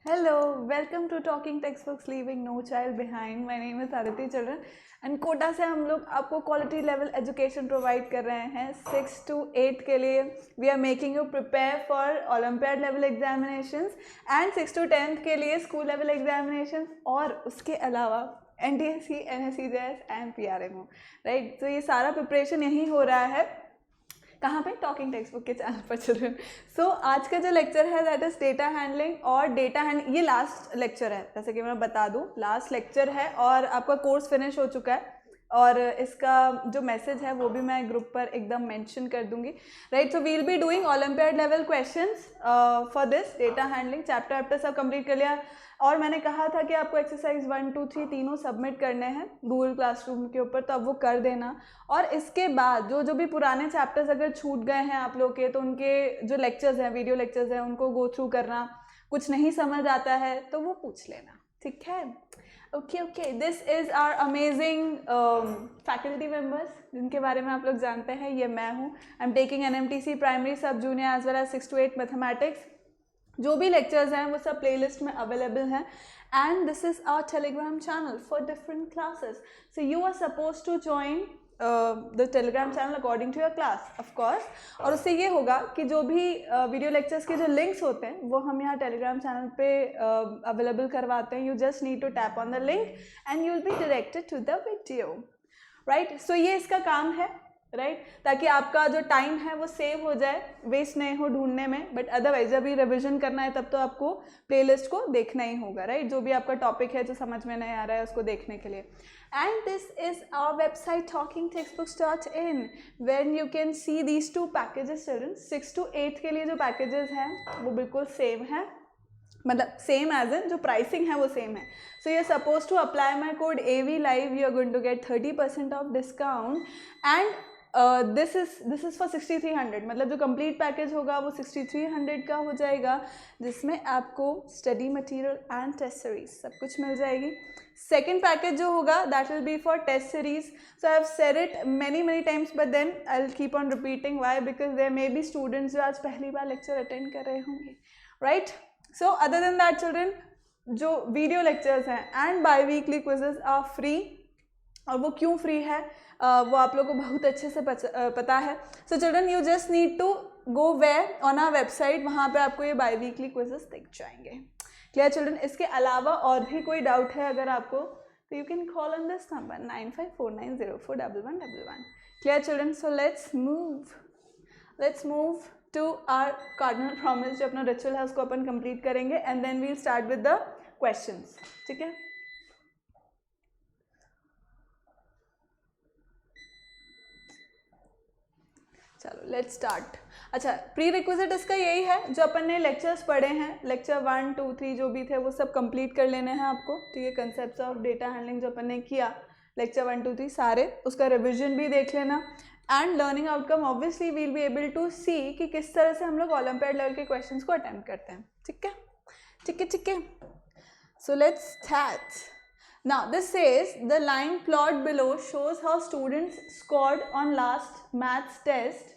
Hello, welcome to Talking Textbooks Leaving No Child Behind. My name is Aditi Children and Kota से हम लोग आपको quality level education provide कर रहे हैं 6 to 8 के लिए. We are making you prepare for olympiad level examinations and 6 to 10 के लिए स्कूल लेवल एग्जामिनेशंस और उसके अलावा NTSC, NSC, JS and PRMO. Right, तो ये सारा प्रिपरेशन यहीं हो रहा है. कहाँ पे? टॉकिंग टेक्स्ट बुक के चैनल पर चिल्ड्रन. सो आज का जो लेक्चर है दैट इज डेटा हैंडलिंग. और डेटा हैंडलिंग ये लास्ट लेक्चर है, जैसे कि मैं बता दूँ लास्ट लेक्चर है और आपका कोर्स फिनिश हो चुका है. और इसका जो मैसेज है वो भी मैं ग्रुप पर एकदम मेंशन कर दूंगी. Right, so we'll be doing olympiad level questions for this data handling. Chapter सब कंप्लीट कर लिया और मैंने कहा था कि आपको एक्सरसाइज 1, 2, 3 तीनों सबमिट करने हैं गूगल क्लासरूम के ऊपर, तो अब वो कर देना. और इसके बाद जो भी पुराने चैप्टर्स अगर छूट गए हैं आप लोग के, तो उनके जो लेक्चर्स हैं, वीडियो लेक्चर्स हैं, उनको गो थ्रू करना. कुछ नहीं समझ आता है तो वो पूछ लेना, ठीक है? Okay, this is our amazing faculty members जिनके बारे में आप लोग जानते हैं. ये मैं हूँ. I am taking NMTC primary, sub junior as well as 6 to 8 mathematics. जो भी लेक्चर्स हैं वो सब प्लेलिस्ट में अवेलेबल हैं. And this is our Telegram channel for different classes. So you are suppose to join the Telegram channel according to your class of course. और उससे ये होगा कि जो भी वीडियो लेक्चर्स के जो लिंक्स होते हैं वो हम यहाँ टेलीग्राम चैनल पे अवेलेबल करवाते हैं. You just need to tap on the link and you will be directed to the video. Right, so ये इसका काम है. राइट, ताकि आपका जो टाइम है वो सेव हो जाए, वेस्ट नहीं हो ढूंढने में. बट अदरवाइज जब भी रिविजन करना है तब तो आपको प्लेलिस्ट को देखना ही होगा. राइट, जो भी आपका टॉपिक है जो समझ में नहीं आ रहा है उसको देखने के लिए. And this is our website talkingtextbooks.in when you can see these 2 packages children. 6 to 8 के लिए जो पैकेजेस हैं वो बिल्कुल सेम है, मतलब सेम एज इन जो प्राइसिंग है वो सेम है. So you are suppose to apply my code AV Live, you are going to get 30% off discount. And this is for 6300. मतलब जो कंप्लीट पैकेज होगा वो 6300 का हो जाएगा, जिसमें आपको study material and test series सब कुछ मिल जाएगी. सेकेंड पैकेज जो होगा that will be for test series. So I have said it many times but then I will keep on repeating. Why? Because there may be students जो आज पहली बार लेक्चर अटेंड कर रहे होंगे. Right, so other than that children, जो video lectures हैं and biweekly quizzes are free. और वो क्यों फ्री है वो आप लोगों को बहुत अच्छे से पता है. So children you just need to go where on our website, वहाँ पे आपको ये बाई वीकली क्विजेस दिख जाएंगे. Clear children? इसके अलावा और भी कोई डाउट है अगर आपको तो you can call on this number 9549041111. Clear children? So let's move to our cardinal promise. जो अपना रिचुअल है उसको अपन कंप्लीट करेंगे and then we'll start with the questions. ठीक है? चलो लेट्स स्टार्ट. अच्छा, प्री रिक्विजिट इसका यही है जो अपन ने लेक्चर्स पढ़े हैं, लेक्चर 1, 2, 3 जो भी थे वो सब कंप्लीट कर लेने हैं आपको. ठीक है? कंसेप्ट्स ऑफ डेटा हैंडलिंग जो अपन ने किया लेक्चर 1, 2, 3 सारे, उसका रिविजन भी देख लेना. And learning outcome obviously will be able to see कि किस तरह से हम लोग ओलंपियाड लेवल के क्वेश्चंस को अटेम्प्ट करते हैं. ठीक है? ठीक है. So let's start. Now this says the line plot below shows how students scored on last maths test.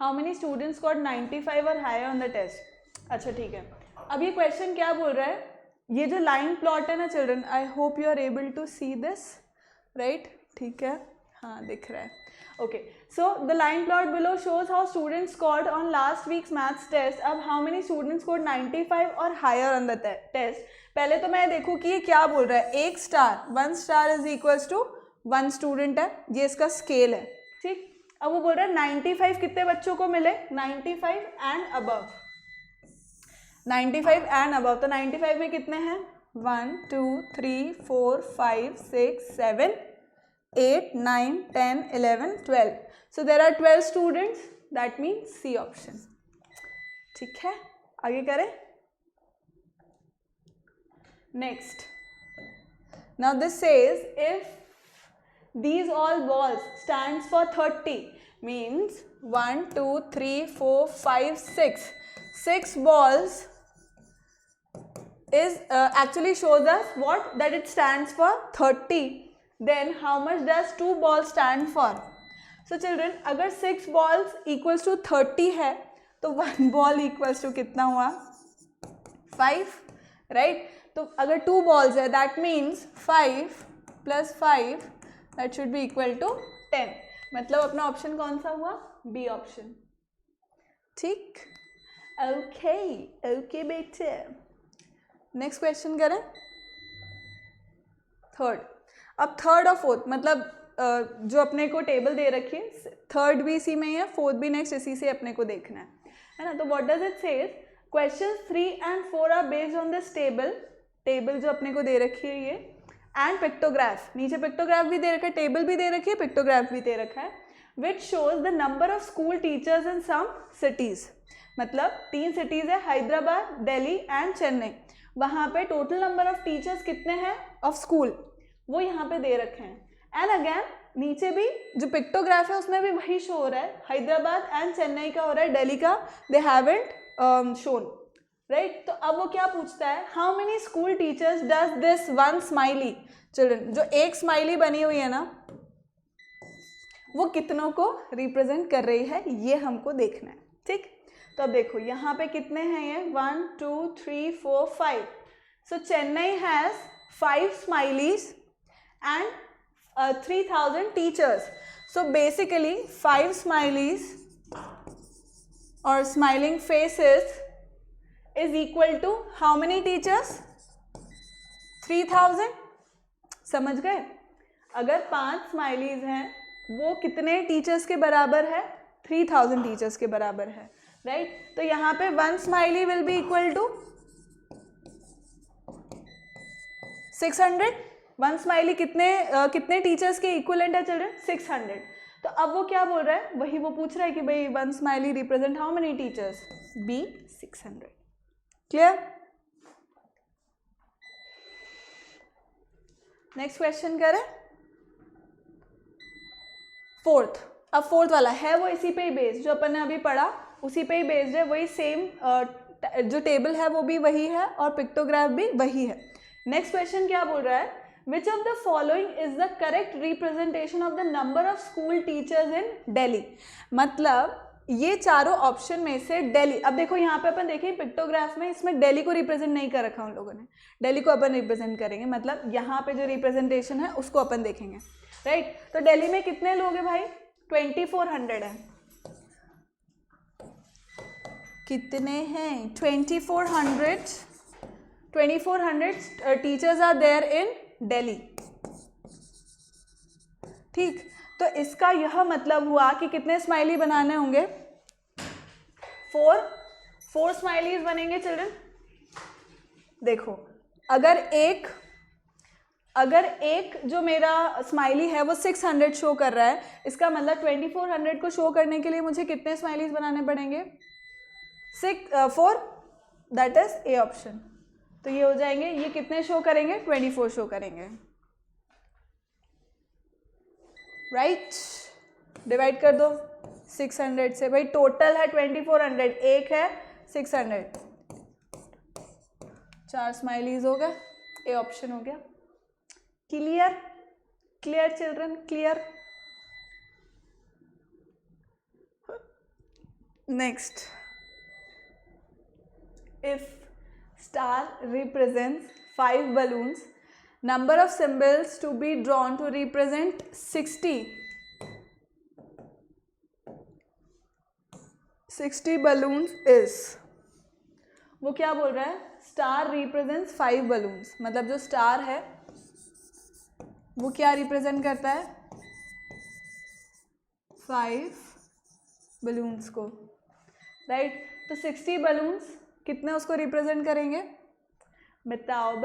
How many students scored 95 or higher on the test? अच्छा ठीक है. अब ये क्वेश्चन क्या बोल रहा है? ये जो लाइन प्लॉट है ना children, I hope you are able to see this. Right, ठीक है, हाँ दिख रहा है. Okay, so the line plot below shows how students scored on last week's maths test. अब हाउ मेनी स्टूडेंट्स स्कोर्ड 95 और हायर ऑन द टेस्ट. पहले तो मैं देखूँ कि ये क्या बोल रहा है. 1 star, 1 star is equals to 1 student है, ये इसका स्केल है. ठीक, अब वो बोल रहा है 95 कितने बच्चों को मिले? 95 एंड अबव. 95 एंड अबव, तो 95 में कितने हैं? 1, 2, 3, 4, 5, 6, 7, 8, 9, 10, 11, 12. So there are 12 students. That means C option. ठीक है, आगे करें. Next. Now this says if these all balls stands for 30, means 1, 2, 3, 4, 5, 6. 6 balls is actually shows us what? That it stands for 30. Then how much does 2 balls stand for? So children, अगर 6 balls equals to 30 है तो 1 ball equals to कितना हुआ? 5. Right? तो अगर 2 balls है that means 5 + 5 that should be equal to 10. मतलब अपना ऑप्शन कौन सा हुआ? B option. ठीक, ओके बेटे. नेक्स्ट क्वेश्चन करें. थर्ड. अब थर्ड और फोर्थ मतलब जो अपने को टेबल दे रखी है, थर्ड भी इसी में है, फोर्थ भी नेक्स्ट इसी से अपने को देखना है ना. तो what does it says? Question 3 and 4 are based on this table जो अपने को दे रखी है ये, एंड पिक्टोग्राफ. नीचे पिक्टोग्राफ भी दे रखा है, टेबल भी दे रखी है, पिक्टोग्राफ भी दे रखा है. Which shows the number of school teachers in some cities. मतलब 3 सिटीज है, हैदराबाद, दिल्ली एंड चेन्नई. वहाँ पे टोटल नंबर ऑफ टीचर्स कितने हैं ऑफ स्कूल, वो यहाँ पे दे रखे हैं. एंड अगेन नीचे भी जो पिक्टोग्राफ है उसमें भी वही शो हो रहा है, हैदराबाद एंड चेन्नई का हो रहा है, दिल्ली का दे हैवंट शोन, राइट? तो अब वो क्या पूछता है, how many school teachers does this one smiley children. जो एक स्माइली बनी हुई है ना, वो कितनों को रिप्रेजेंट कर रही है, ये हमको देखना है. ठीक, तो अब देखो यहाँ पे कितने हैं ये, 1 2 3 4 5. सो Chennai has 5 smileys and 3000 teachers. So basically 5 smileys or smiling faces is equal to how many teachers? 3000. समझ गए? अगर 5 स्माइलीज हैं वो कितने टीचर्स के बराबर है? 3000 टीचर्स के बराबर है, राइट? तो यहाँ पे 1 smiley will be equal to 600. 1 smiley कितने टीचर्स के इक्वलेंट है चिल्ड्रन? 600. तो अब वो क्या बोल रहा है, वही वो पूछ रहा है कि भाई 1 smiley represent how many teachers? B 600. Clear? Next question करें. फोर्थ. अब फोर्थ वाला है वो इसी पे ही बेस्ड, जो अपन ने अभी पढ़ा उसी पे ही बेस्ड है, वही सेम जो टेबल है वो भी वही है और पिक्टोग्राफ भी वही है. नेक्स्ट क्वेश्चन क्या बोल रहा है, Which of the following is the correct representation of the number of school teachers in Delhi? मतलब ये चारों ऑप्शन में से दिल्ली. अब देखो यहाँ पे अपन देखें पिक्टोग्राफ में, इसमें दिल्ली को रिप्रेजेंट नहीं कर रखा उन लोगों ने, दिल्ली को अपन रिप्रेजेंट करेंगे. मतलब यहाँ पे जो रिप्रेजेंटेशन है उसको अपन देखेंगे, राइट? तो दिल्ली में कितने लोग हैं भाई? 2400 है. कितने हैं? 2400 teachers are there in Delhi. ठीक, तो इसका यह मतलब हुआ कि कितने स्माइली बनाने होंगे? 4 स्माइलीज बनेंगे चिल्ड्रन. देखो अगर एक जो मेरा स्माइली है वो 600 शो कर रहा है, इसका मतलब 2400 को शो करने के लिए मुझे कितने स्माइलीज बनाने पड़ेंगे? 4. That is A option. तो ये हो जाएंगे, ये कितने शो करेंगे? 24 शो करेंगे, राइट? डिवाइड कर दो 600 से. भाई टोटल है 2400, एक है 600, 4 स्माइलीज हो गए, ए ऑप्शन हो गया. Clear children, clear? Next. If star represents 5 balloons, number of symbols to be drawn to represent 60 balloons is. वो क्या बोल रहा है? Star represents 5 balloons. मतलब जो स्टार है वो क्या रिप्रेजेंट करता है? 5 balloons को, राइट? तो 60 balloons कितने उसको रिप्रेजेंट करेंगे? बताओ.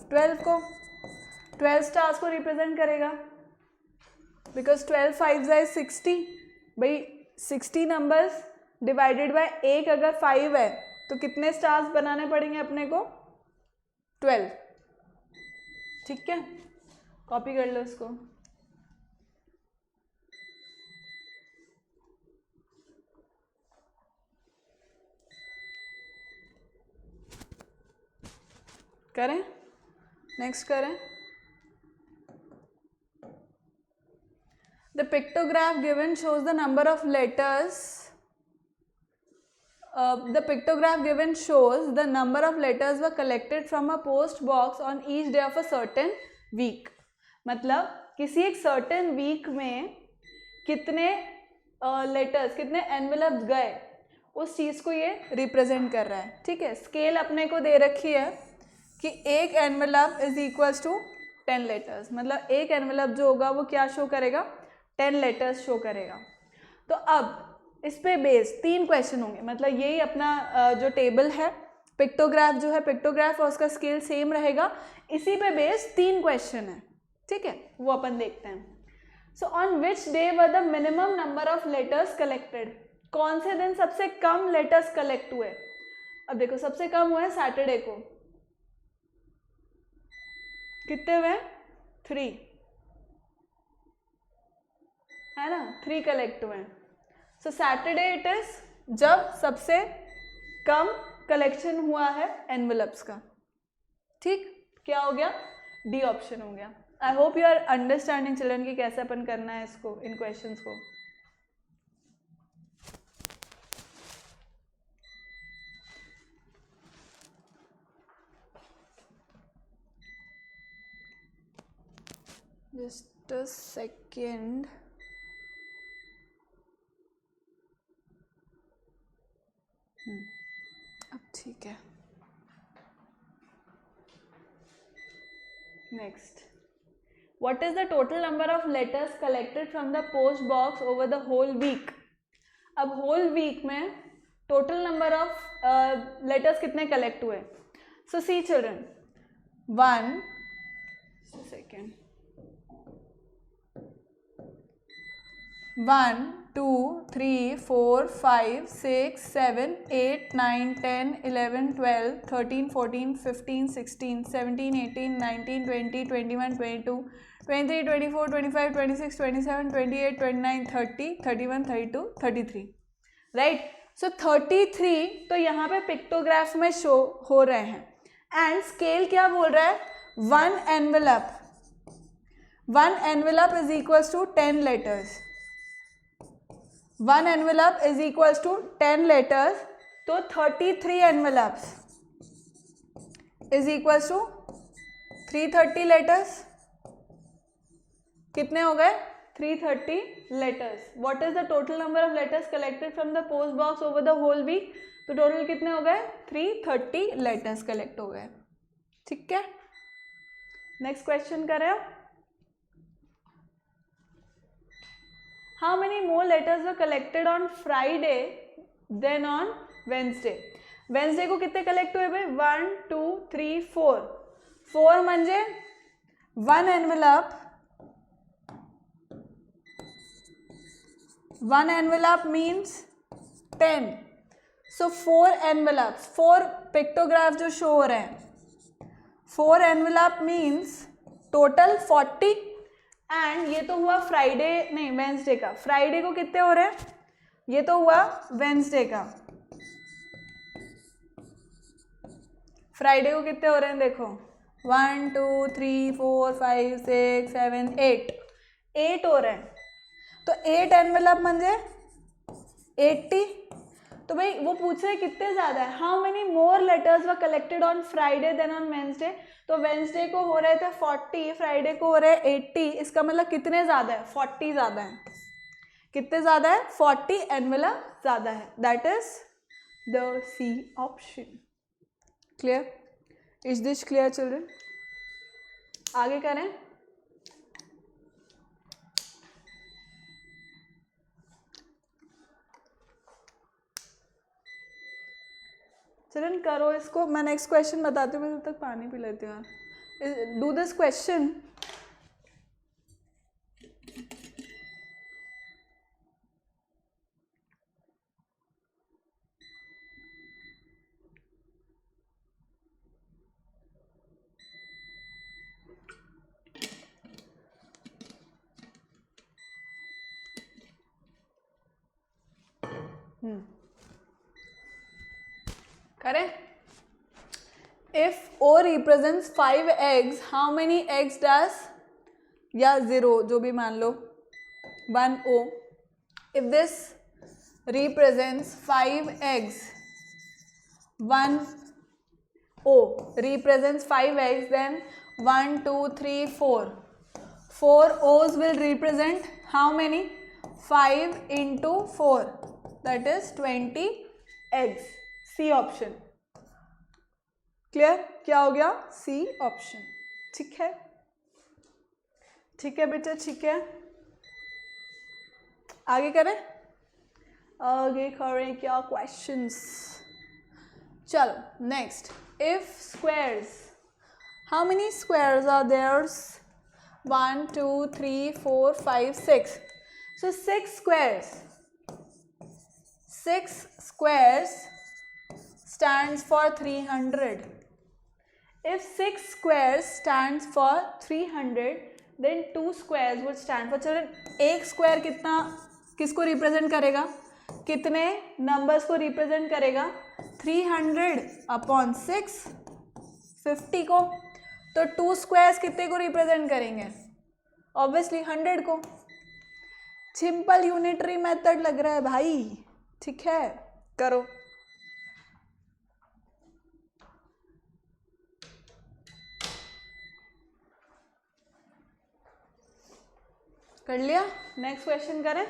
12 को, 12 स्टार्स को रिप्रेजेंट करेगा, बिकॉज 12 5 is 60. भाई 60 नंबर्स डिवाइडेड बाय एक अगर 5 है तो कितने स्टार्स बनाने पड़ेंगे अपने को? 12. ठीक है, कॉपी कर लो इसको. करें, नेक्स्ट करें. The pictograph given shows the number of letters. The pictograph given shows the number of letters were collected from a post box on each day of a certain week. मतलब किसी एक certain week में कितने letters, कितने envelopes गए, उस चीज़ को ये रिप्रेजेंट कर रहा है. ठीक है, स्केल अपने को दे रखी है कि एक envelope is equals to 10 letters. मतलब एक एनवेलप जो होगा वो क्या शो करेगा, 10 लेटर्स शो करेगा. तो अब इस पे बेस 3 क्वेश्चन होंगे. मतलब यही अपना जो टेबल है, पिक्टोग्राफ जो है, पिक्टोग्राफ और उसका स्केल सेम रहेगा. इसी पे बेस 3 क्वेश्चन है. ठीक है, वो अपन देखते हैं. So on which day were the minimum number of letters collected. कौन से दिन सबसे कम लेटर्स कलेक्ट हुए. अब देखो सबसे कम हुए सैटरडे को. कितने हुए, 3 है ना, 3 कलेक्ट हुए. सो सैटरडे इट इज जब सबसे कम कलेक्शन हुआ है एनवेलप्स का. ठीक, क्या हो गया, डी ऑप्शन हो गया. I hope you are understanding children कि कैसे अपन करना है इसको, इन क्वेश्चंस को. Just a second. अब ठीक है. Next, what is the total number of letters collected from the post box over the whole week. अब whole week में total number of letters कितने collect हुए. So see children, 1 2 3 4 5 6 7 8 9 10 11 12 13 14 15 16 17 18 19 20 21 22 23 24 25 26 27 28 29 30 31 32 33. राइट. सो 33 तो यहाँ पे पिक्टोग्राफ में शो हो रहे हैं. एंड स्केल क्या बोल रहा है, 1 envelope is equals to 10 letters. 1 envelope is equals to 10 letters. तो 33 envelopes is equals to 330 letters. कितने हो गए, 330 letters. What is the total number of letters collected from the post box over the whole week? तो total कितने हो गए, 330 letters collect हो गए. ठीक है, नेक्स्ट क्वेश्चन करें. How many more letters were collected on Friday than on Wednesday? Wednesday को कितने कलेक्ट हुए भाई, 1 2 3 4. 4 म्हणजे 1 envelope means 10. So 4 envelopes, 4 pictograph जो शो हो रहे हैं, 4 envelope means total 40. एंड ये तो हुआ फ्राइडे, नहीं वेंसडे का. फ्राइडे को कितने हो रहे हैं, ये तो हुआ वेंसडे का. फ्राइडे को कितने हो रहे हैं, देखो 1 2 3 4 5 6 7 8 हो रहे हैं. तो 8 एनवेलप म्हणजे 80. तो भाई वो पूछ रहे कितने ज़्यादा है, how many more letters were collected on Friday than on Wednesday. तो वेंसडे को हो रहे थे 40, फ्राइडे को हो रहे हैं 80. इसका मतलब कितने ज़्यादा है, 40 ज़्यादा है. कितने ज़्यादा है, 40 एनवेलप ज़्यादा है. That is the C option. Clear, is this clear children. आगे करें. चलन करो इसको, मैं नेक्स्ट क्वेश्चन बताती हूँ. मैं तब तक पानी पी लेती हूँ. Do this question. करें. If O represents 5 eggs, how many eggs does, या 0 जो भी मान लो, 1O. If this represents 5 eggs, 1O represents 5 eggs, then 1, 2, 3, 4. 4 O's will represent how many? 5 into 4, that is 20 eggs. C option. Clear? क्या हो गया? C option. ठीक है, ठीक है बेटा, ठीक है. आगे करें, आगे करें क्या क्वेश्चंस? चलो next. If squares, how many squares are there's? 1, 2, 3, 4, 5, 6. So 6 squares. 6 squares stands for 300. If 6 squares stands for 300, then 2 squares would stand for. चलो, एक स्क्वायर कितना, किसको रिप्रेजेंट करेगा? कितने नंबर्स को रिप्रेजेंट करेगा? 300 अपॉन 6, 50 को. तो 2 स्क्वायर्स कितने को रिप्रेजेंट करेंगे? ऑब्वियसली 100 को. सिंपल यूनिटरी मेथड लग रहा है भाई. ठीक है, करो. कर लिया? नेक्स्ट क्वेश्चन करें.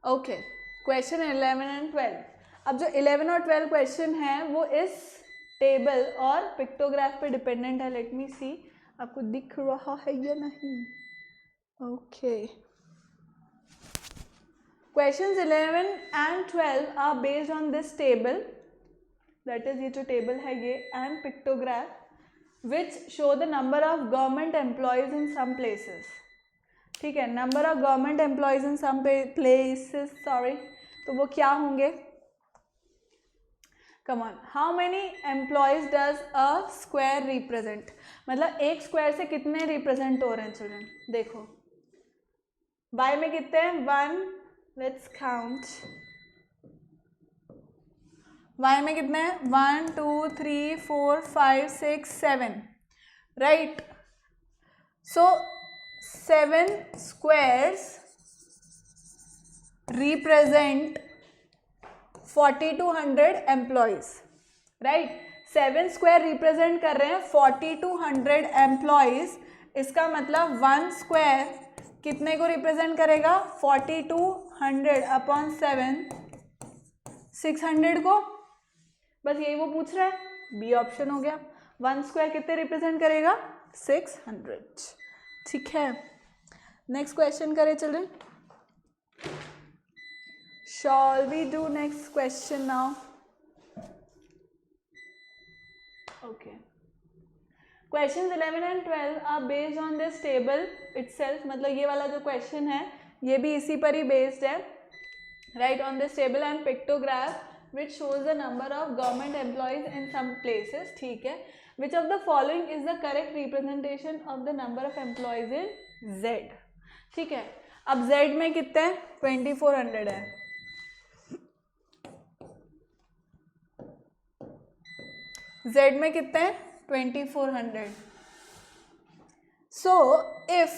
Okay, question 11 and 12. अब जो 11 और 12 क्वेश्चन है वो इस टेबल और पिक्टोग्राफ पे डिपेंडेंट है. लेट मी सी, आपको दिख रहा है या नहीं? Okay, questions 11 and 12 are based on this table, that is ये जो टेबल है ये, and pictograph which show the number of government employees in some places. ठीक है, number of government employees in some places, sorry, तो वो क्या होंगे? Come on, how many employees does a square represent? मतलब एक स्क्वायर से कितने रिप्रेजेंट हो रहे हैं चिल्ड्रन? देखो, y में कितने हैं? 1, let's count. y में कितने हैं? 1, 2, 3, 4, 5, 6, 7. राइट. सो 7 squares represent 4200 employees. Right, 7 square represent कर रहे हैं 4200 एम्प्लॉयज. इसका मतलब 1 स्क्वायर कितने को रिप्रेजेंट करेगा? 4200 अपॉन 7, 600 को. बस यही वो पूछ रहा है. बी ऑप्शन हो गया. 1 स्क्वायर कितने रिप्रेजेंट करेगा? 600. ठीक है, नेक्स्ट क्वेश्चन करें children. Shall we do next question now? Okay, question 11 and 12 are based on this table itself. मतलब ये वाला जो क्वेश्चन है ये भी इसी पर ही बेस्ड है. Right, on this table and pictograph which shows the number of government employees in some places. ठीक है, which of the following is the correct representation of the number of employees in Z? ठीक है, अब Z में कितने हैं? 2400 है. Z में कितने हैं? 2400. So if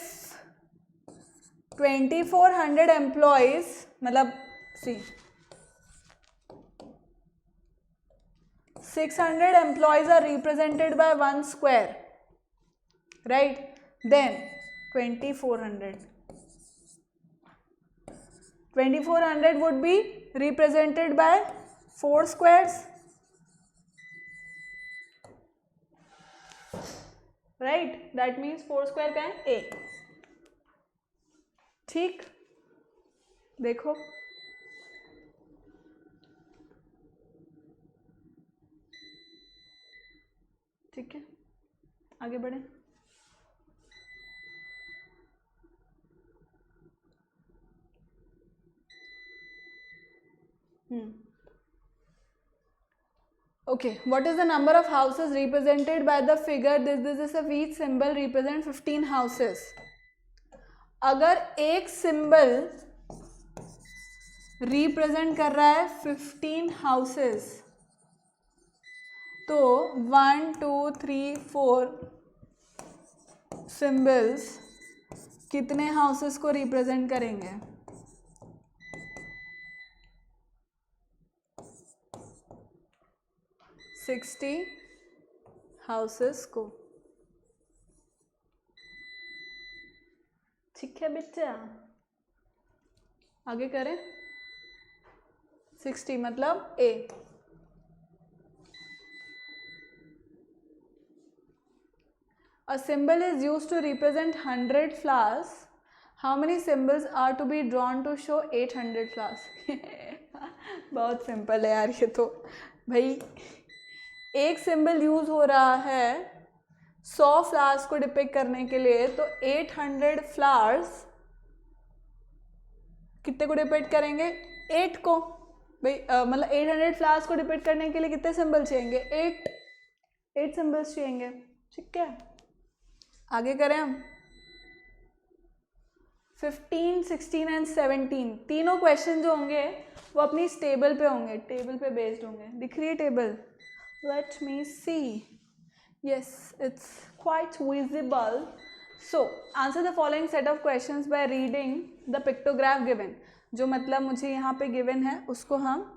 2400 employees, मतलब see 600 employees are represented by 1 square, right? Then 2400 would be represented by 4 squares, right? That means 4 square का है A. ठीक, देखो ठीक है, आगे बढ़े. Okay, what is the number of houses represented by the figure? This is a each symbol represent 15 houses. अगर एक सिंबल रिप्रेजेंट कर रहा है 15 हाउसेस तो 1, 2, 3, 4 सिंबल्स कितने हाउसेस को रिप्रेजेंट करेंगे? 60 हाउसेस को। ठीक है बच्चा, आगे करें। 60 मतलब ए। A symbol is used to represent 100 flowers. How many symbols are to be drawn to show 800 flowers? बहुत सिंपल है यार ये तो। भाई एक सिंबल यूज हो रहा है 100 फ्लावर्स को डिपिक्ट करने के लिए, तो 800 फ्लावर्स कितने को डिपिक्ट करेंगे? 8 को। भाई मतलब 800 फ्लावर्स को डिपिक्ट करने के लिए कितने सिंबल चाहिए? 8 सिंबल्स चाहिए। ठीक है, आगे करें हम। 15, 16 एंड 17 तीनों क्वेश्चन जो होंगे वो अपनी इस टेबल पे होंगे, टेबल पे बेस्ड होंगे। दिख रही है table? Let me see. Yes, it's quite visible. So answer the following set of questions by reading the pictograph given. जो मतलब मुझे यहाँ पे गिवन है उसको हम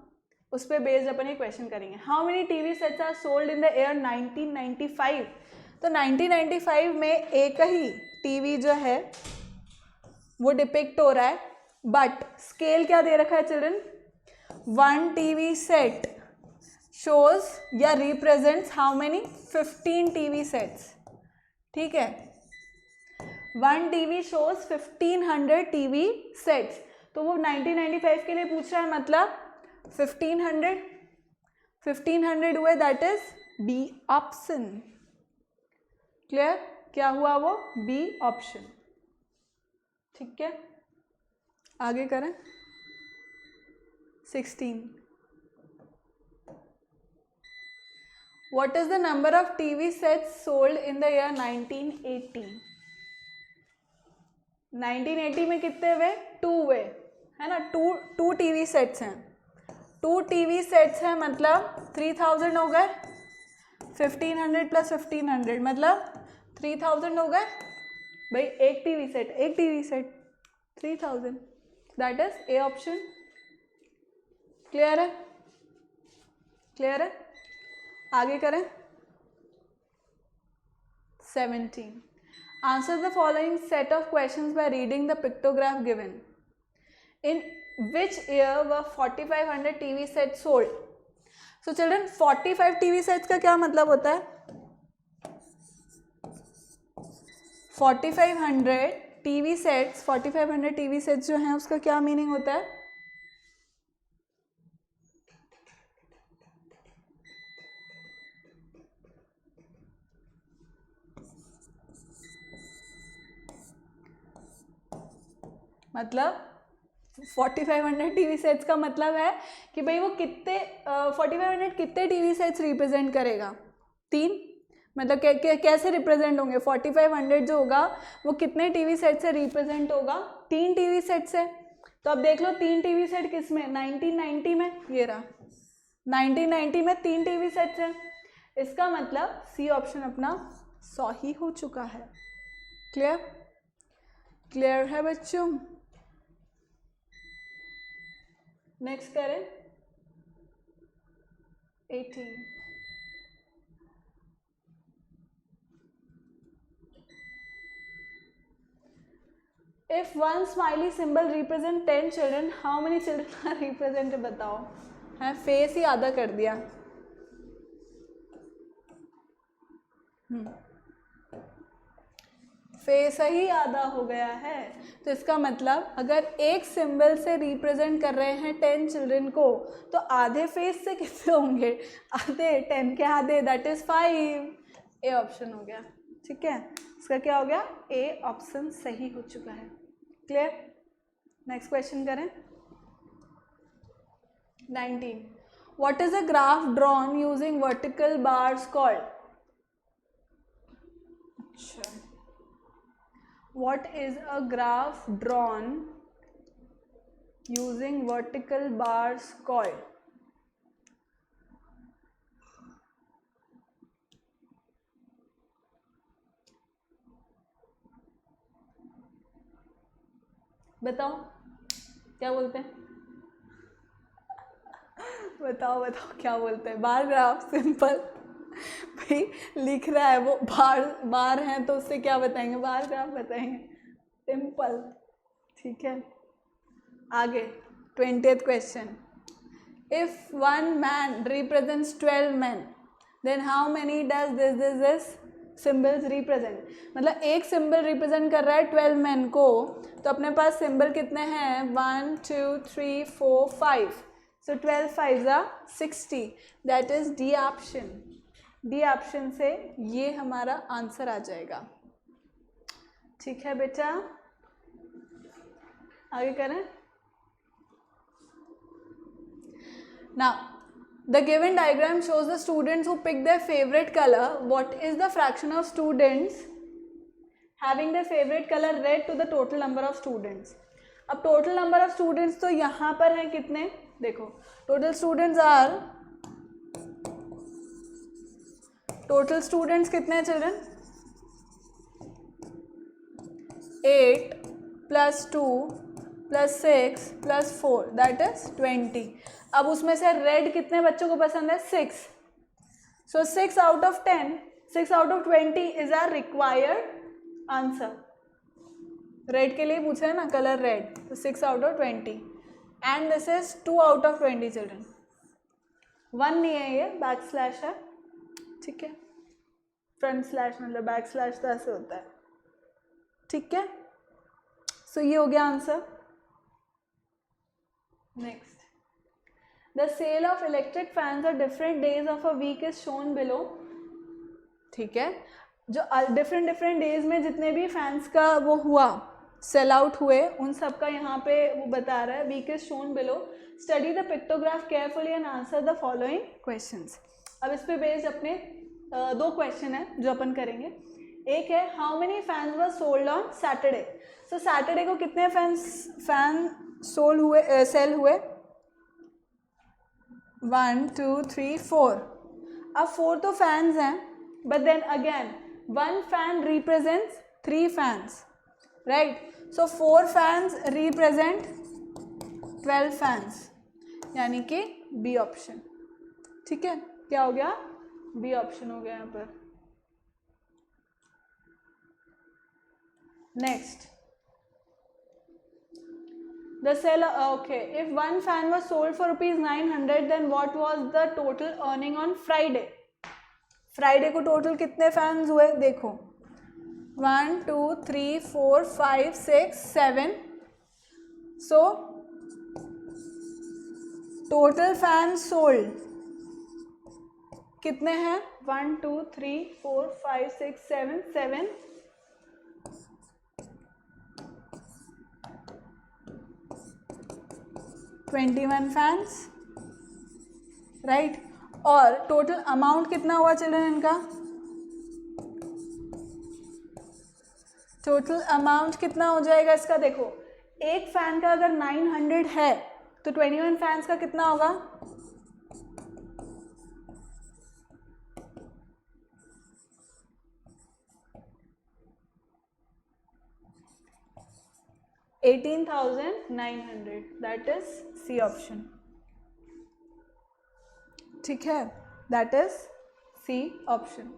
उस पर बेस्ड अपन ये क्वेश्चन करेंगे। How many TV sets are sold in the year 1995? तो 1995 में एक ही टीवी जो है वो डिपिक्ट हो रहा है, बट स्केल क्या दे रखा है चिल्ड्रन? 1 टीवी सेट शोज या represents how many? 15 TV sets. ठीक है, 1 टीवी शोज 1500 टीवी सेट्स। तो वो 1995 के लिए पूछ रहा है, मतलब 1500 हुए, that is B option. Clear? क्या हुआ वो? B option. ठीक है, आगे करें। 16 what is the number of TV sets sold in the year 1980? 1980 में कितने हुए? 2 हुए, है ना। 2 टीवी सेट्स हैं। 2 टीवी सेट्स हैं मतलब 3000 हो गए। 1500 प्लस 1500 मतलब 3000 हो गए। भाई एक TV set 3000, that is A option. Clear है? क्लियर है, आगे करें। 17 answer the following set of questions by reading the pictograph given. In which year were 4500 TV set sold? So children 45 TV sets का क्या मतलब होता है? 4500 टीवी सेट्स, 4500 टीवी सेट्स जो हैं उसका क्या मीनिंग होता है? मतलब 4500 टीवी सेट्स का मतलब है कि भाई वो कितने 4500 कितने टीवी सेट्स रिप्रेजेंट करेगा? 3। मतलब कैसे रिप्रेजेंट होंगे? 4500 जो होगा वो कितने टीवी सेट से रिप्रेजेंट होगा? 3 टीवी सेट से। तो अब देख लो 3 टीवी सेट किस में? 1990 में। ये रहा 1990 में 3 टीवी सेट्स हैं। इसका मतलब सी ऑप्शन अपना सही हो चुका है। क्लियर? क्लियर है बच्चों? नेक्स्ट करें। 18 If one smiley symbol represent 10 children, how many children are represented? बताओ। है फेस ही आधा कर दिया। फेस ही आधा हो गया है। तो इसका मतलब अगर एक सिंबल से रिप्रेजेंट कर रहे हैं 10 चिल्ड्रन को, तो आधे फेस से कितने होंगे? आधे, 10 के आधे, दैट इज 5। ए ऑप्शन हो गया। ठीक है, इसका क्या हो गया? ए ऑप्शन सही हो चुका है। क्लियर? नेक्स्ट क्वेश्चन करें। 19 what is a graph drawn using vertical bars called? अच्छा, what is a graph drawn using vertical bars called? बताओ क्या बोलते हैं, बताओ बताओ क्या बोलते हैं। बार ग्राफ सिंपल, भाई लिख रहा है वो बार बार हैं तो उससे क्या बताएंगे, बार ग्राफ बताएंगे, सिंपल। ठीक है आगे 20th question, if one man represents 12 men then how many does this symbols represent. मतलब एक सिंबल रिप्रेजेंट कर रहा है 12 men को, तो अपने पास सिंबल कितने हैं 1 2 3 4 5, सो 12 5 60, that is D option. D option से ये हमारा आंसर आ जाएगा। ठीक है बेटा आगे करें। Now, the given diagram shows the students who pick their favorite color. What is the fraction of students having their favorite color red to the total number of students? अब total number of students तो यहाँ पर हैं कितने, देखो total students कितने हैं children, 8 + 2 + 6 + 4 that is 20। अब उसमें से रेड कितने बच्चों को पसंद है 6, so 6 out of 10, 6 out of 20 is are required answer. Red के लिए पूछा है ना कलर रेड, तो 6 out of 20 and this is 2 out of 20 children. 1 नहीं है ये, बैक स्लैश है। ठीक है फ्रंट स्लैश मतलब बैक स्लैश तो ऐसे होता है। ठीक है सो ये हो गया answer. Next, the sale of electric fans on different days of a week is shown below। ठीक है जो डिफरेंट डेज में जितने भी फैंस का वो हुआ सेल आउट हुए उन सब का यहाँ पे वो बता रहा है। Week is shown below, study the pictograph carefully and answer the following questions. अब इस पे बेस्ड अपने 2 क्वेश्चन है जो अपन करेंगे। एक है how many fans were sold on Saturday. So Saturday को कितने फैन सोल्ड हुए सेल हुए 1 2 3 4। अब 4 तो फैंस हैं but then again 1 fan represents 3 fans right, so 4 fans represent 12 fans यानी कि बी ऑप्शन। ठीक है क्या हो गया बी ऑप्शन हो गया यहाँ पर। Next the seller okay, if one fan was sold for ₹900 then what was the total earning on Friday। Friday को टोटल कितने फैंस हुए देखो 1 2 3 4 5 6 7, सो टोटल फैंस सोल्ड कितने हैं 1 2 3 4 5 6 7 7, 21 फैंस राइट। और टोटल अमाउंट कितना हुआ चिल्ड्रन इनका, टोटल अमाउंट कितना हो जाएगा इसका देखो, एक फैन का अगर 900 है तो 21 फैंस का कितना होगा 18,900, दैट इज सी ऑप्शन। ठीक है that is C option.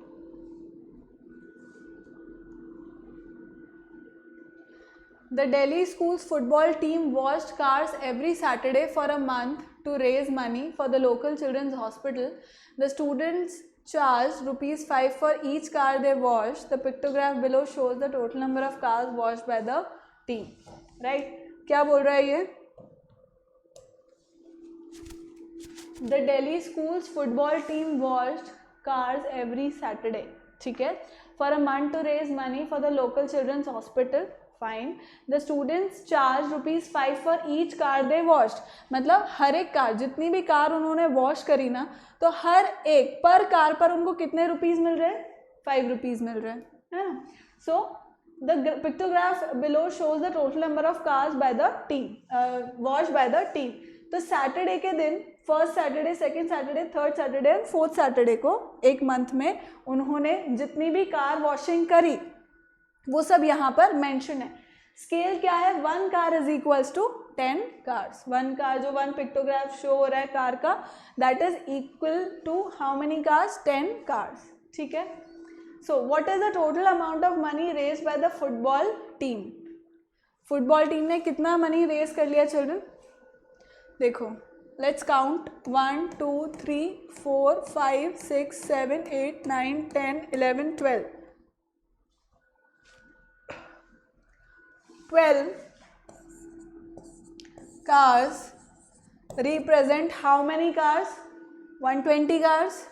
The Delhi school's football team washed cars every Saturday for a month to raise money for the local children's hospital. The students charged ₹5 for each car they washed. The pictograph below shows the total number of cars washed by the team. Right? क्या बोल रहा है ये? The Delhi school's football team washed cars every Saturday. ठीक है? For a month to raise money for the local children's hospital. Fine. The students charge ₹5 for each car they washed, मतलब हर एक car जितनी भी कार उन्होंने wash करी ना तो हर एक पर कार पर उनको कितने रुपीज़ मिल रहे हैं 5 रुपीज़ मिल रहे हैं, है ना। So the pictograph below shows the total number of cars by the team wash by the team. तो सैटरडे के दिन first Saturday, second Saturday, third Saturday and fourth Saturday को एक मंथ में उन्होंने जितनी भी कार वॉशिंग करी वो सब यहाँ पर मेंशन है। स्केल क्या है, 1 car is equals to 10 cars. 1 car जो 1 पिक्टोग्राफ शो हो रहा है कार का, that is equal to how many cars, 10 cars. ठीक है. So what is the total amount of money raised by the football team. Football team ने कितना money raise कर लिया चिल्ड्रन. देखो let's count 1 2 3 4 5 6 7 8 9 10 11 12. 12 cars represent how many cars, 120 cars.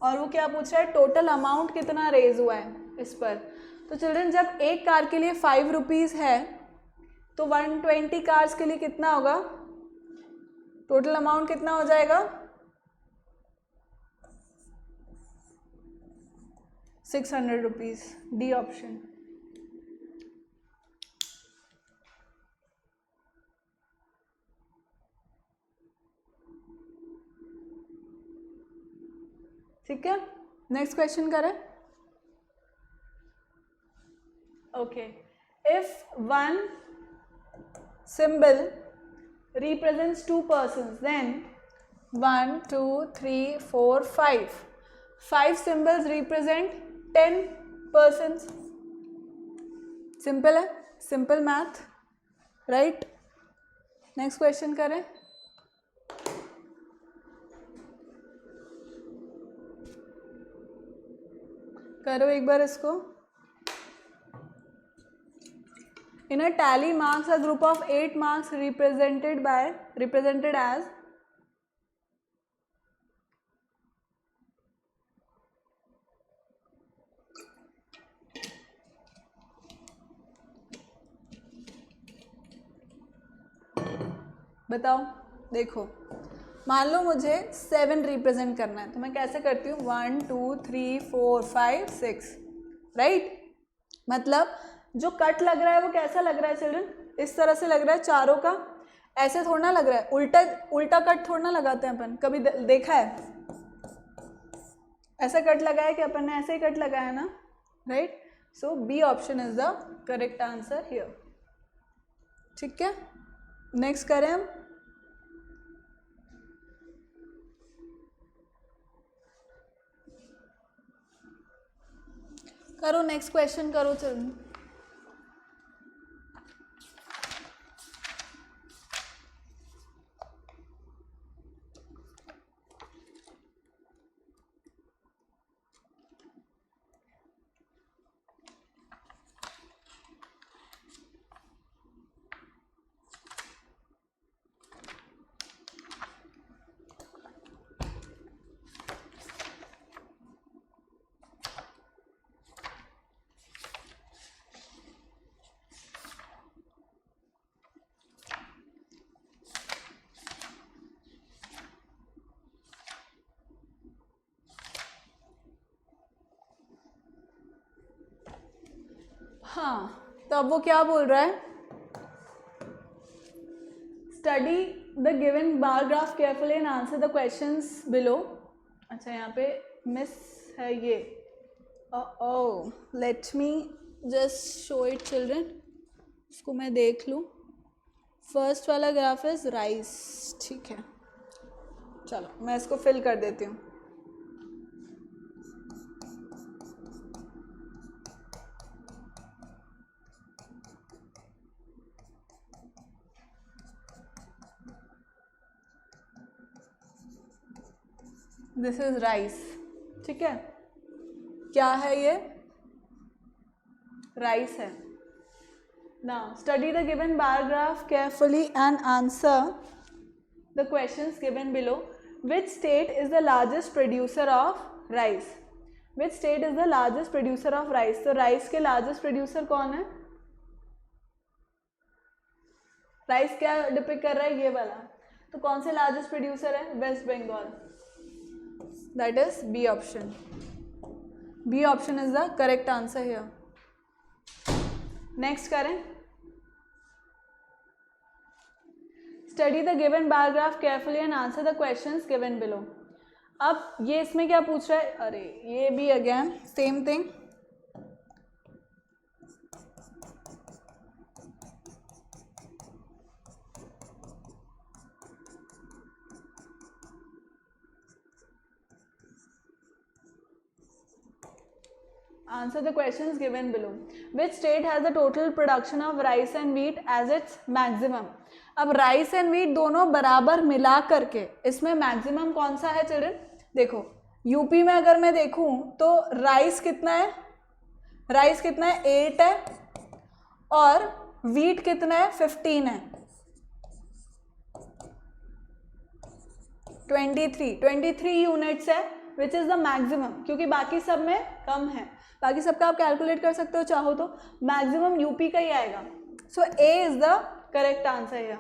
और वो क्या पूछ रहा है, टोटल अमाउंट कितना रेज हुआ है इस पर. तो चिल्ड्रन जब एक कार के लिए 5 रुपीज़ है तो 120 कार्स के लिए कितना होगा, टोटल अमाउंट कितना हो जाएगा, 600 रुपीज़. D option. ठीक है. नेक्स्ट क्वेश्चन करें. Okay. If one symbol represents 2 persons, then 1 2 3 4 5 symbols represent 10 persons. Simple है, simple math, right. Next question करें. करो एक बार इसको. In a tally, marks a group of 8 marks represented as बताओ. देखो मान लो मुझे 7 रिप्रेजेंट करना है तो मैं कैसे करती हूँ, 1 2 3 4 5 6, राइट. मतलब जो कट लग रहा है वो कैसा लग रहा है चिल्ड्रन, इस तरह से लग रहा है चारों का. ऐसे थोड़ा ना लग रहा है, उल्टा कट थोड़ा ना लगाते हैं अपन, कभी देखा है ऐसा कट लगाया कि अपन ने ऐसे ही कट लगाया ना, right. So B option is the correct answer here. ठीक है. नेक्स्ट करें हम. करो नेक्स्ट क्वेश्चन करो चिल्ड्रन. हाँ, तो अब वो क्या बोल रहा है, study the given bar graph carefully and answer the questions below. अच्छा यहाँ पे मिस है ये. Oh, let me just show it children, इसको मैं देख लूँ. फर्स्ट वाला ग्राफ इज राइस. ठीक है, चलो मैं इसको फिल कर देती हूँ. This is rice. ठीक है, क्या है ये, राइस है. Now study the given bar graph carefully and answer the questions given below. Which state is the largest producer of rice. Which state is the largest producer of rice. तो rice के largest producer कौन है, rice क्या depict कर रहा है, ये वाला. तो कौन से लार्जेस्ट प्रोड्यूसर है, West Bengal. That is B option. B option is the correct answer here. Next करें. Study the given bar graph carefully and answer the questions given below. अब ये इसमें क्या पूछ रहा है, अरे ये भी again same thing. Answer the questions given below. Which state has the total production of rice and wheat as its maximum? अब राइस एंड व्हीट दोनों बराबर मिला करके इसमें मैक्सिमम कौन सा है चिल्ड्रन? देखो यूपी में अगर मैं देखूं तो राइस कितना है? राइस कितना है? 8 है और व्हीट कितना है? 15 है। 23 यूनिट्स है विच इज द मैक्सिमम, क्योंकि बाकी सब में कम है। बाकी सबका आप कैलकुलेट कर सकते हो चाहो तो, मैक्सिमम यूपी का ही आएगा। So A is the correct answer here.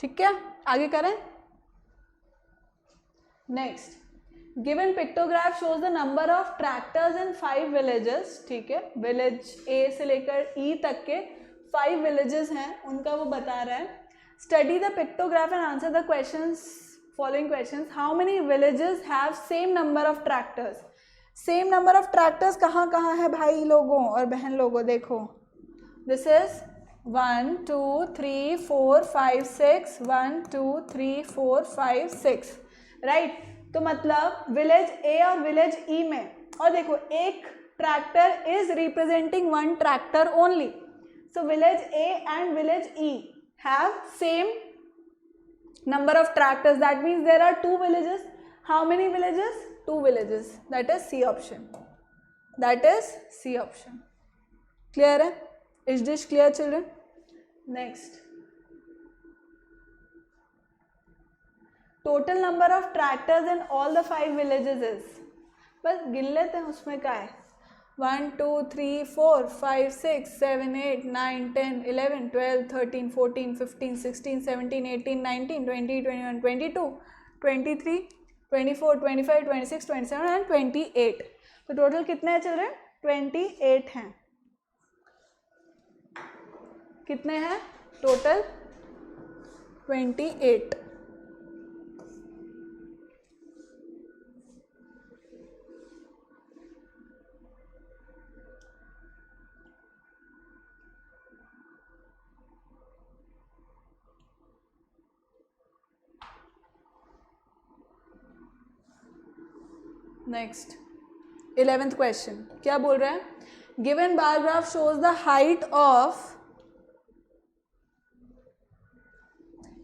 ठीक है, आगे करें। Next, given pictograph shows the number of tractors in 5 villages. ठीक है, विलेज ए से लेकर ई तक के 5 विलेजेस हैं, उनका वो बता रहा है। Study the pictograph and answer the questions, following questions. How many villages have same number of tractors? Same number of tractors कहाँ कहाँ है भाई लोगों और बहन लोगों? देखो, दिस इज 1 2 3 4 5 6, 1 2 3 4 5 6, राइट। तो मतलब विलेज ए और विलेज ई में, और देखो एक tractor is representing 1 tractor only, so village A and village E have same number of tractors. That means there are 2 villages. How many villages? 2 villages. That is C option. That is C option. Clear है? Is this clear children? Next, total number of tractors in all the 5 villages is, बस गिन लेते हैं उसमें क्या है। 1 2 3 4 5 6 7 8 9 10 11 12 13 14 15 16 17 18 19 20 21 22 23 24 25 26 27 and 28। तो total कितने हैं चिल्ड्रन? 28 हैं। कितने हैं टोटल? 28। नेक्स्ट 11th क्वेश्चन क्या बोल रहा है? Given bar graph shows the height of,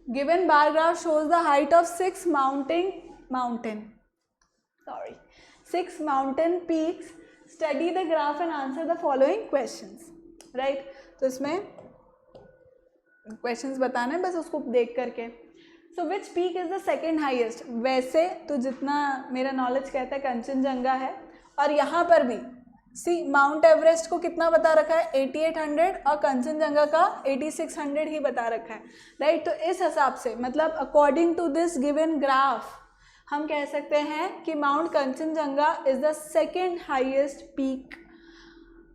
given bar graph shows the height of 6 mountain peaks. Study the graph and answer the following questions, right. तो इसमें क्वेश्चंस बताना है बस उसको देख करके। So which peak is the second highest? वैसे तो जितना मेरा नॉलेज कहता है कंचनजंगा है, और यहाँ पर भी सी माउंट एवरेस्ट को कितना बता रखा है? 8800, और कंचनजंगा का 8600 ही बता रखा है, राइट। तो इस हिसाब से मतलब according to this given graph हम कह सकते हैं कि mount Kanchenjunga is the second highest peak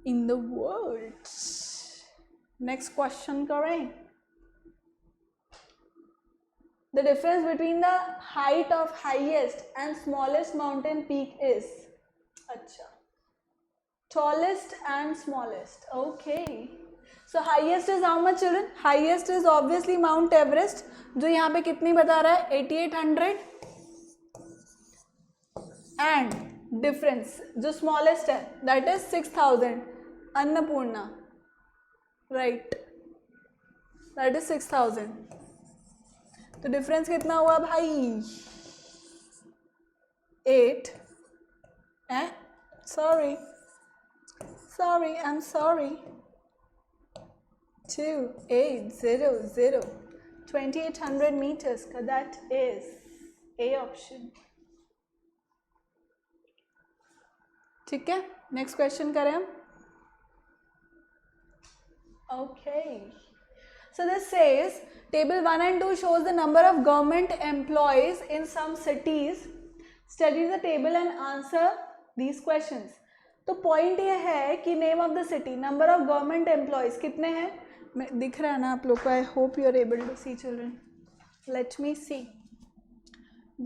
in the world. Next question करें। The difference between the height of highest and smallest mountain peak is, अच्छा, tallest and smallest. Okay. So highest is how much children? Highest is obviously Mount Everest, जो यहाँ पे कितनी बता रहा है? 8800, and difference जो smallest है that is 6000, Annapurna, right, that is 6000। तो डिफरेंस कितना हुआ भाई? 8 sorry I am sorry 2800 2800 metres का, दैट इज ए ऑप्शन। ठीक है, नेक्स्ट क्वेश्चन करें हम। Okay, so this says table 1 and 2 shows the number of government employees in some cities. Study the table and answer these questions. तो point ये है कि name of the city, number of government employees कितने हैं? दिख रहा है ना आप लोग को? I hope you are able to see children. Let me see.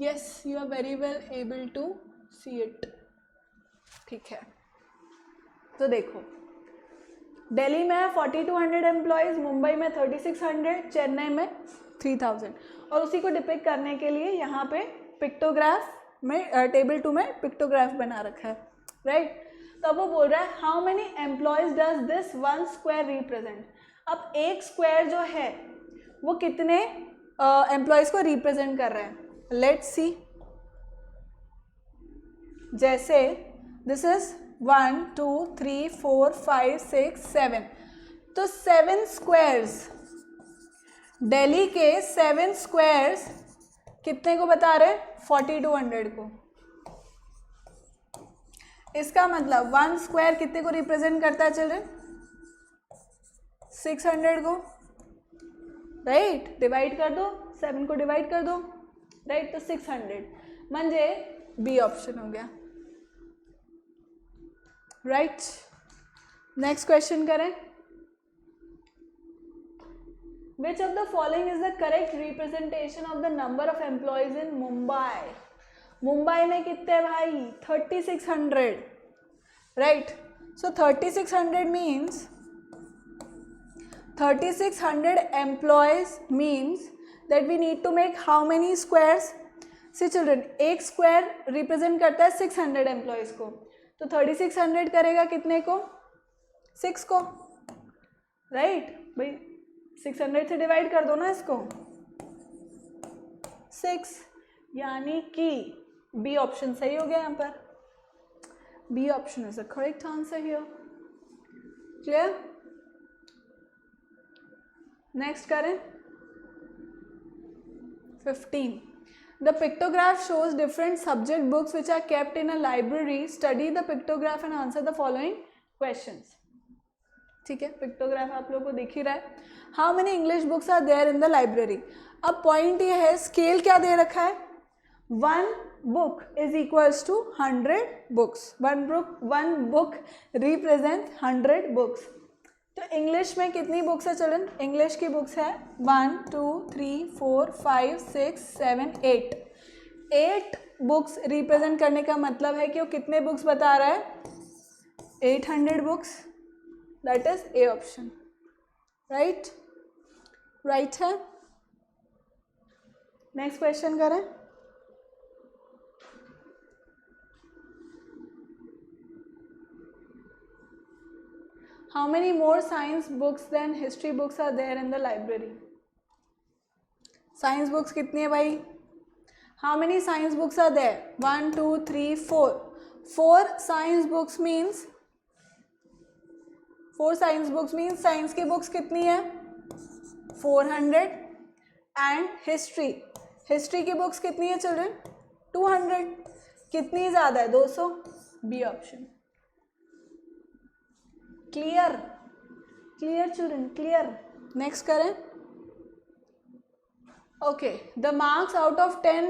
Yes, you are very well able to see it. ठीक है, तो देखो दिल्ली में है 4200 एम्प्लॉयज़, मुंबई में 3600, चेन्नई में 3000। और उसी को डिपिक्ट करने के लिए यहाँ पे पिक्टोग्राफ में टेबल 2 में पिक्टोग्राफ बना रखा है, राइट। तो अब वो बोल रहा है how many employees does this 1 square represent. अब एक स्क्वायर जो है वो कितने एम्प्लॉयज को रिप्रेजेंट कर रहे हैं, लेट्स सी। जैसे दिस इज 1 2 3 4 5 6 7, तो 7 स्क्वायर्स, दिल्ली के 7 स्क्वायर्स कितने को बता रहे हैं, 4200 को। इसका मतलब 1 स्क्वायर कितने को रिप्रेजेंट करता है चिल्ड्रन, 600 को, राइट। डिवाइड कर दो, 7 को डिवाइड कर दो, राइट, तो 600 म्हणजे बी ऑप्शन हो गया, राइट। नेक्स्ट क्वेश्चन करें। Which of the following is the correct representation of the number of employees in Mumbai? Mumbai में कितने भाई, 3600, right. So 3600 means 3600 employees means that we need to make how many squares? See children, एक square represent करता है 600 employees को, तो 3600 करेगा कितने को, 6 को, राइट भाई। 600 से डिवाइड कर दो ना इसको, 6, यानी कि बी ऑप्शन सही हो गया यहाँ पर। B option is the correct answer here, clear. Next करें 15. The pictograph shows different subject books which are kept in a library. Study the pictograph and answer the following questions. ठीक है, pictograph आप लोगों को दिख ही रहा है। How many English books are there in the library. अब पॉइंट ये है, स्केल क्या दे रखा है, 1 book is equals to 100 books. One book represent 100 books. तो इंग्लिश में कितनी बुक्स है चिल्ड्रन, इंग्लिश की बुक्स है 1 2 3 4 5 6 7 8। 8 बुक्स रिप्रेजेंट करने का मतलब है कि वो कितने बुक्स बता रहा है, 800 books. That is A option, right, right है। नेक्स्ट क्वेश्चन करें। How many more science books than history books are there in the library? Science books कितनी है भाई? How many science books are there? 1 2 3 4. 4 science books means science की books कितनी है, 400। and history की books कितनी है children, 200। कितनी ज़्यादा है, 200। B option, clear, clear children, clear. Next करें। Okay, the marks out of 10,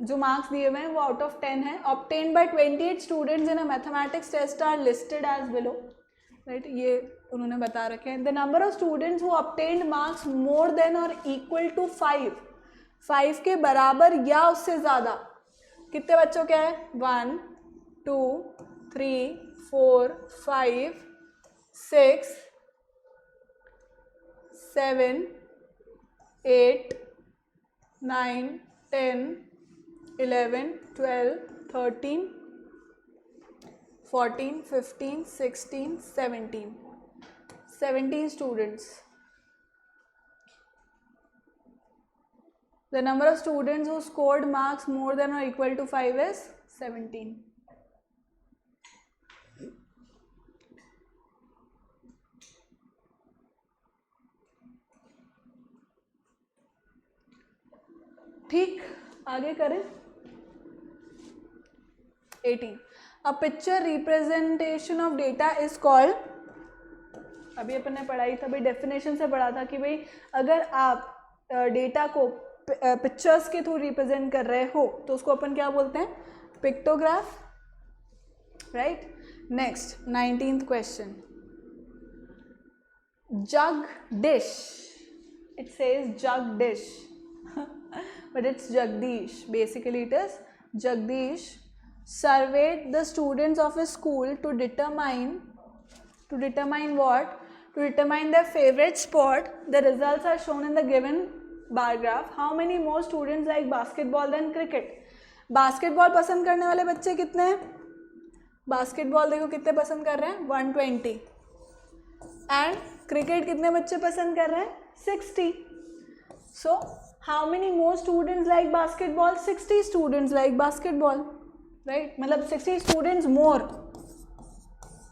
जो मार्क्स दिए हुए हैं वो आउट ऑफ 10 है। Obtain by 28 students in a mathematics test are listed as below, right, ये उन्होंने बता रखे हैं। The number of students who obtained marks more than और इक्वल टू 5 के बराबर या उससे ज़्यादा कितने बच्चों के हैं, 1 2 3 4 5 6 7 8 9 10 11 12 13 14 15 16 17 students. The number of students who scored marks more than or equal to 5 is 17. ठीक, आगे करें। 18. A picture representation of data is called, अभी अपन ने पढ़ाई था भाई, डेफिनेशन से पढ़ा था कि भाई अगर आप डेटा को पिक्चर्स के थ्रू रिप्रेजेंट कर रहे हो तो उसको अपन क्या बोलते हैं, pictograph, right. Next 19th question, jug dish, it says jug dish but it's Jagdish, basically it is Jagdish surveyed the students of his school to determine what, to determine their favorite sport. The results are shown in the given bar graph. How many more students like basketball than cricket? Basketball पसंद करने वाले बच्चे कितने हैं? Basketball देखो कितने पसंद कर रहे हैं, 120। एंड क्रिकेट कितने बच्चे पसंद कर रहे हैं? 60। So how many more students like basketball? 60 students like basketball, right? मतलब 60 स्टूडेंट्स मोर,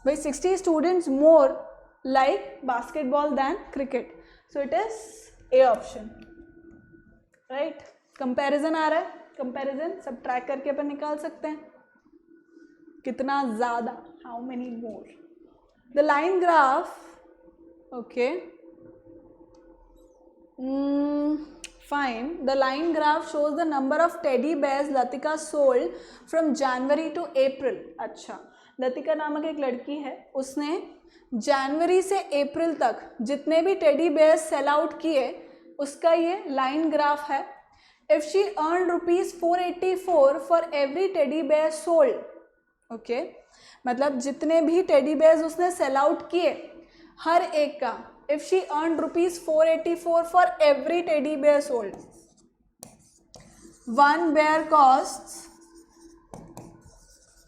भाई 60 students more like basketball than cricket. So it is A option, right? Comparison आ रहा है, कंपैरिजन सब ट्रैक करके अपन निकाल सकते हैं कितना ज़्यादा, how many more. The line graph, okay fine. The line graph shows the number of teddy bears Latika sold from January to April. अच्छा, लतिका नामक एक लड़की है, उसने जनवरी से अप्रैल तक जितने भी टेडी बेयर्स सेल आउट किए उसका ये लाइन ग्राफ है. If she earned ₹484 for every teddy bear sold, okay मतलब जितने भी टेडी बेयर्स उसने सेल आउट किए हर एक का, if she earned ₹484 for every teddy bear sold, one bear costs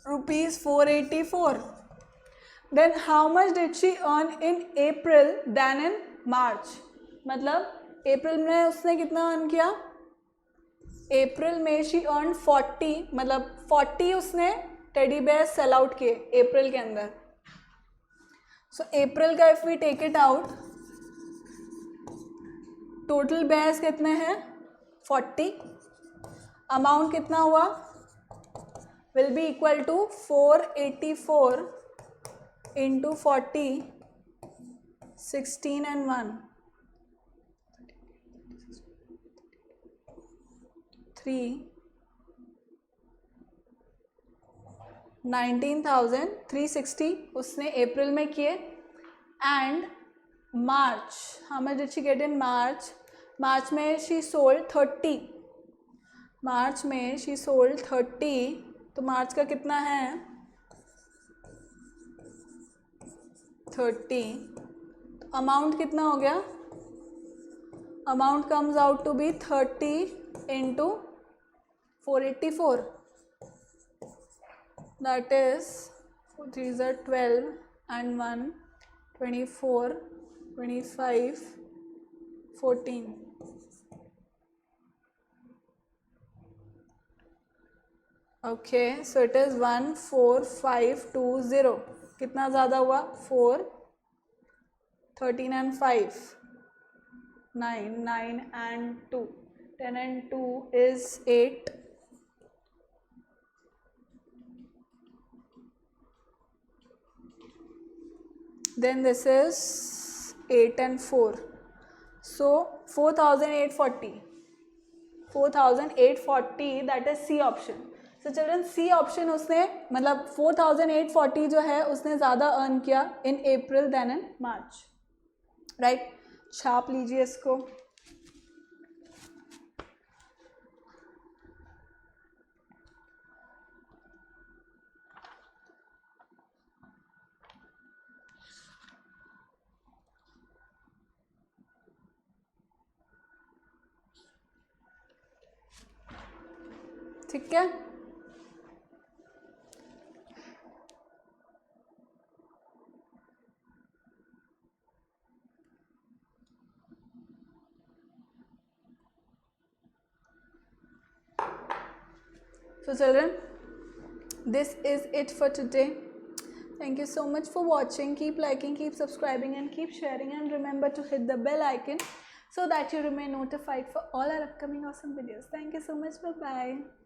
₹484. Then how much did she earn in April than in March? मतलब अप्रैल में उसने कितना अर्न किया? अप्रैल में she earned 40, मतलब 40 उसने टेडी बेयर सेल आउट किए अप्रैल के अंदर. सो अप्रैल का if we take it out, total bears कितने हैं? 40. अमाउंट कितना हुआ? Will be equal to 484 into 40, 16 and 1, 3, 19,360 उसने अप्रैल में किए. And March, how much did she get in March? March में शी सोल्ड 30. मार्च में शी सोल्ड 30, तो मार्च का कितना है? 30. तो अमाउंट कितना हो गया? Amount comes out to be 30 into 484. That is 4 3s are 12 and 1 24 25 14. Okay, so it is 14520. कितना ज़्यादा हुआ? 4, 13 and 5, 9, 9 and 2, 10 and 2 is 8. Then this is 8 and 4. So 4,840. 4,840, that is C option. So children, C option उसने मतलब 4,840 जो है उसने ज़्यादा earn किया इन April then in March, right? छाप लीजिए इसको. ठीक है? So children, this is it for today. Thank you so much for watching. Keep liking, keep subscribing and keep sharing, and remember to hit the bell icon so that you remain notified for all our upcoming awesome videos. Thank you so much. Bye bye.